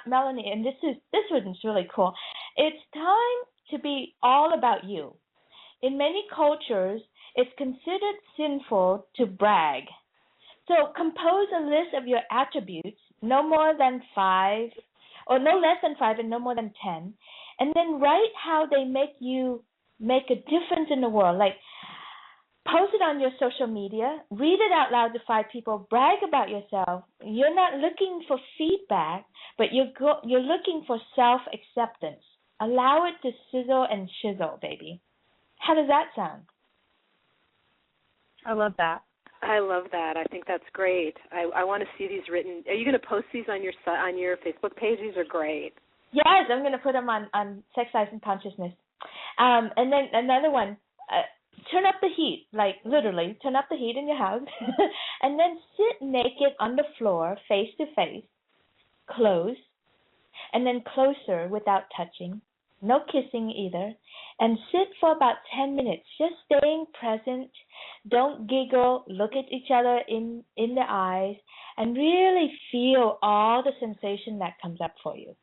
Melanie, and this one's really cool. It's time to be all about you. In many cultures, it's considered sinful to brag. So compose a list of your attributes, no more than 5, or no less than 5 and no more than 10, and then write how they make you make a difference in the world. Like, post it on your social media, read it out loud to 5 people, brag about yourself. You're not looking for feedback, but you're looking for self-acceptance. Allow it to sizzle and shizzle, baby. How does that sound? I love that. I love that. I think that's great. I want to see these written. Are you going to post these on your Facebook page? These are great. Yes, I'm going to put them on Sex, Lies, and Consciousness. And then another one, turn up the heat, like literally turn up the heat in your house, and then sit naked on the floor, face to face, close, and then closer without touching. No kissing either, and sit for about 10 minutes, just staying present. Don't giggle, look at each other in the eyes, and really feel all the sensation that comes up for you.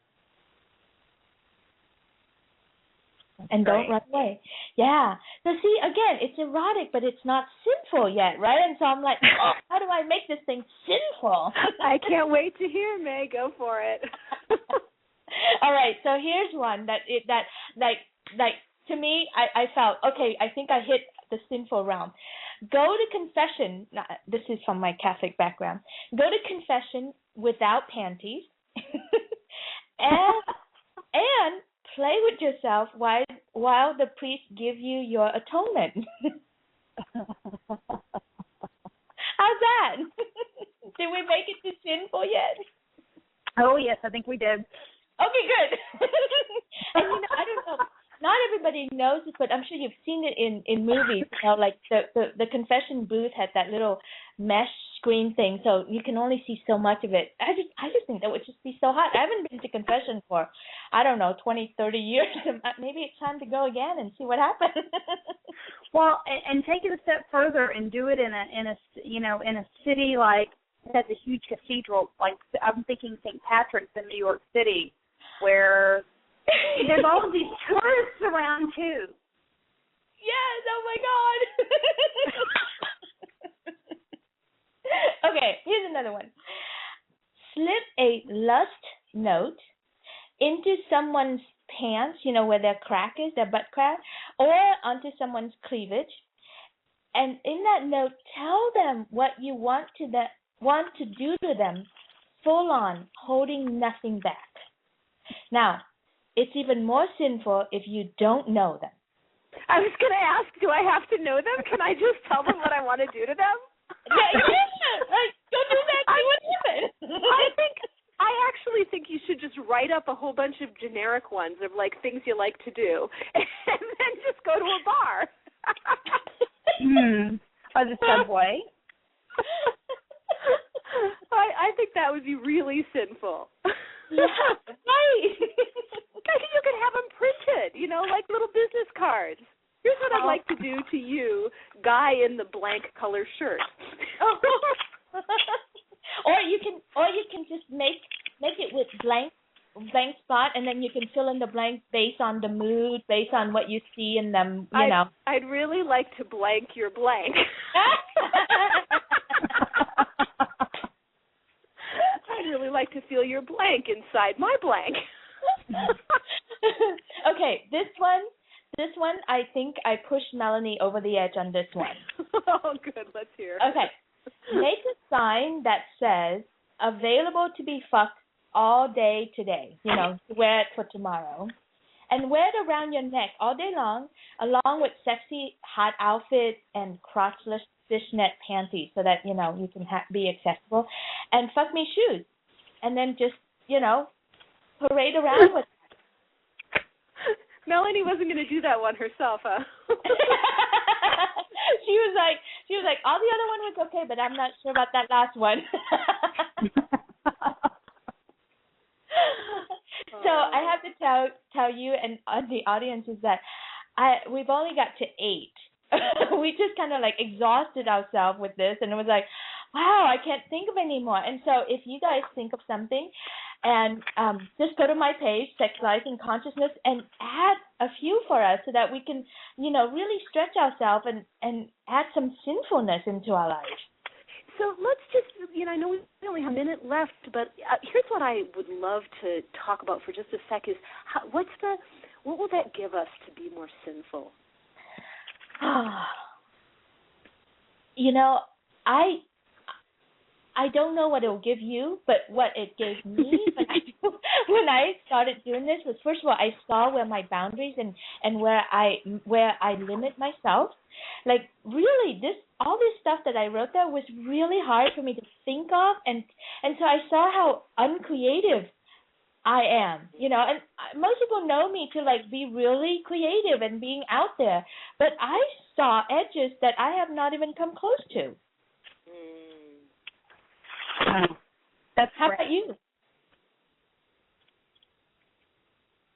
And don't run away. Yeah. So see, again, it's erotic, but it's not sinful yet, right? And so I'm like, oh, how do I make this thing sinful? I can't wait to hear, May. Go for it. All right, so here's one that to me, I felt, okay, I think I hit the sinful realm. Go to confession. This is from my Catholic background. Go to confession without panties, and play with yourself while the priest give you your atonement. How's that? Did we make it to sinful yet? Oh, yes, I think we did. Okay, good. And I don't know. Not everybody knows this, but I'm sure you've seen it in movies. Like the confession booth had that little mesh screen thing, so you can only see so much of it. I just think that would just be so hot. I haven't been to confession for, 20, 30 years. Maybe it's time to go again and see what happens. Well, and take it a step further and do it in a city like that's a huge cathedral. Like I'm thinking St. Patrick's in New York City, where there's all of these tourists around too. Yes, oh my God. Okay, here's another one. Slip a lust note into someone's pants, where their crack is, their butt crack, or onto someone's cleavage. And in that note, tell them what you want to do to them, full on, holding nothing back. Now, it's even more sinful if you don't know them. I was going to ask, do I have to know them? Can I just tell them what I want to do to them? Yeah. Go do that. See what happens. I actually think you should just write up a whole bunch of generic ones of like things you like to do, and then just go to a bar. Or the subway. I think that would be really sinful. Yeah, right. You could have them printed, like little business cards. Here's what I'd like to do to you, guy in the blank color shirt. Or you can just make it with blank spot, and then you can fill in the blank based on the mood, based on what you see in them. I'd really like to blank your blank. I'd really like to feel your blank inside my blank. Okay, this one, I think I pushed Melanie over the edge on this one. Oh, good. Let's hear. Okay. Make a sign that says, available to be fucked all day today. Wear it for tomorrow. And wear it around your neck all day long, along with sexy, hot outfits and crotchless fishnet panties so that, you can be accessible. And fuck me shoes. And then just, parade around with it. Melanie wasn't going to do that one herself, huh? She was like, all the other one was okay, but I'm not sure about that last one. So I have to tell you and the audience is that we've only got to 8. We just kind of like exhausted ourselves with this, and it was like, wow, I can't think of any more. And so if you guys think of something, and just go to my page, Sex, Lies, and Consciousness, and add a few for us so that we can, really stretch ourselves and add some sinfulness into our life. So let's just, I know we only have a minute left, but here's what I would love to talk about for just a sec is what will that give us to be more sinful? I don't know what it'll give you, but what it gave me when I started doing this was, first of all, I saw where my boundaries and where I limit myself. Like, really, all this stuff that I wrote there was really hard for me to think of, and so I saw how uncreative I am, and most people know me to like be really creative and being out there, but I saw edges that I have not even come close to. That's How great. about you?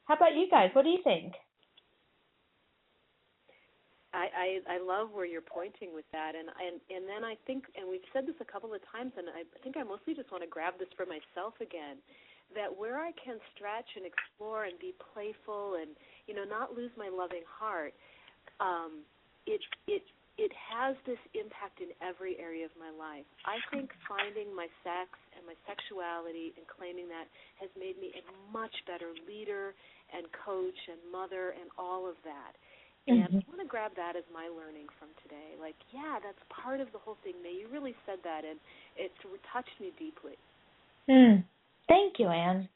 How about you guys? What do you think? I love where you're pointing with that, and then I think, and we've said this a couple of times, and I think I mostly just want to grab this for myself again, that where I can stretch and explore and be playful and not lose my loving heart, it has this impact in every area of my life. I think finding my sex and my sexuality and claiming that has made me a much better leader and coach and mother and all of that. And I want to grab that as my learning from today. Like, yeah, that's part of the whole thing. May you really said that, and it touched me deeply. Thank you, Anne.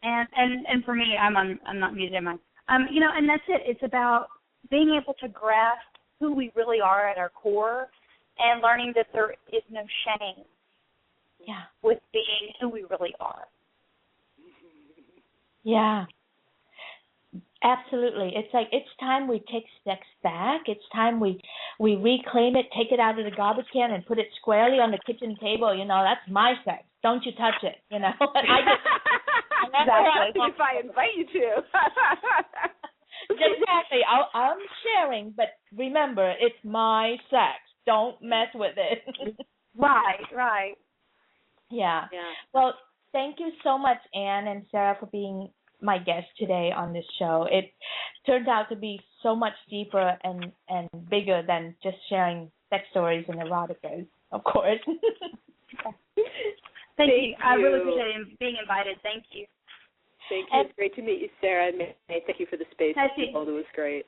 And for me, I'm not muted, am I? And that's it. It's about being able to grasp who we really are at our core, and learning that there is no shame with being who we really are. Yeah. Absolutely. It's like it's time we take steps back. It's time we reclaim it, take it out of the garbage can, and put it squarely on the kitchen table. That's my sex. Don't you touch it. Exactly. If I invite you to. Exactly. I'm sharing, but remember, it's my sex. Don't mess with it. Right. Yeah. Well, thank you so much, Anne and Sarah, for being my guest today on this show. It turned out to be so much deeper and bigger than just sharing sex stories and erotica, of course. Thank you. I really appreciate being invited. Thank you. Thank you. It's great to meet you, Sarah. And thank you for the space. It was great.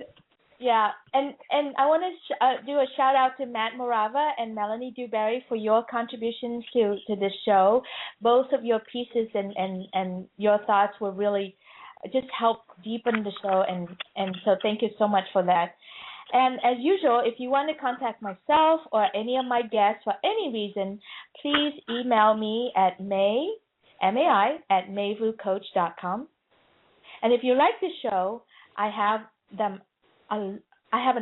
Yeah, and I want to do a shout out to Matt Morava and Melanie Dewberry for your contributions to this show. Both of your pieces and your thoughts were really just help deepen the show, and so thank you so much for that. And as usual, if you want to contact myself or any of my guests for any reason, please email me at May mai@mayvucoach.com. And if you like the show, I have an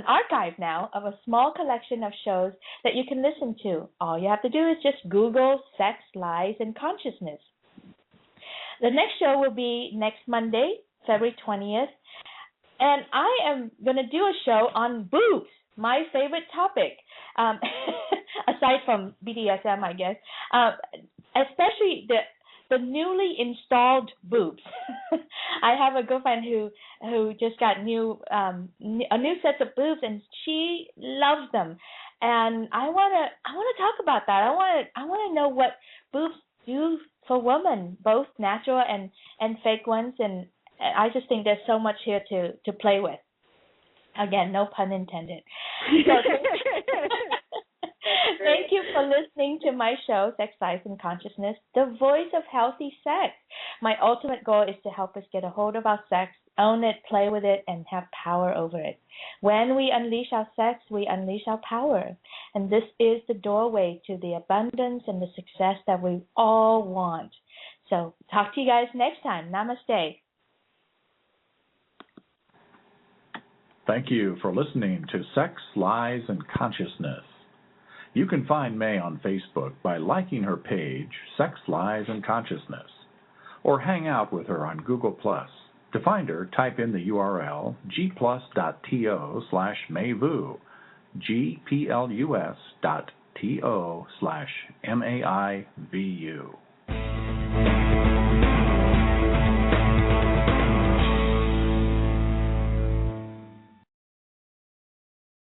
archive now of a small collection of shows that you can listen to. All you have to do is just Google Sex, Lies, and Consciousness. The next show will be next Monday, February 20th. And I am going to do a show on boobs, my favorite topic, aside from BDSM, I guess, especially the newly installed boobs. I have a girlfriend who just got a new set of boobs, and she loves them. And I want to talk about that. I want to know what boobs do for women, both natural and fake ones, and I just think there's so much here to play with. Again, no pun intended. So thank you for listening to my show, Sex, Lies, and Consciousness, the voice of healthy sex. My ultimate goal is to help us get a hold of our sex, own it, play with it, and have power over it. When we unleash our sex, we unleash our power. And this is the doorway to the abundance and the success that we all want. So talk to you guys next time. Namaste. Thank you for listening to Sex, Lies, and Consciousness. You can find May on Facebook by liking her page, Sex, Lies, and Consciousness, or hang out with her on Google+. To find her, type in the URL gplus.to/Mayvu, gplus.to/MAIVU.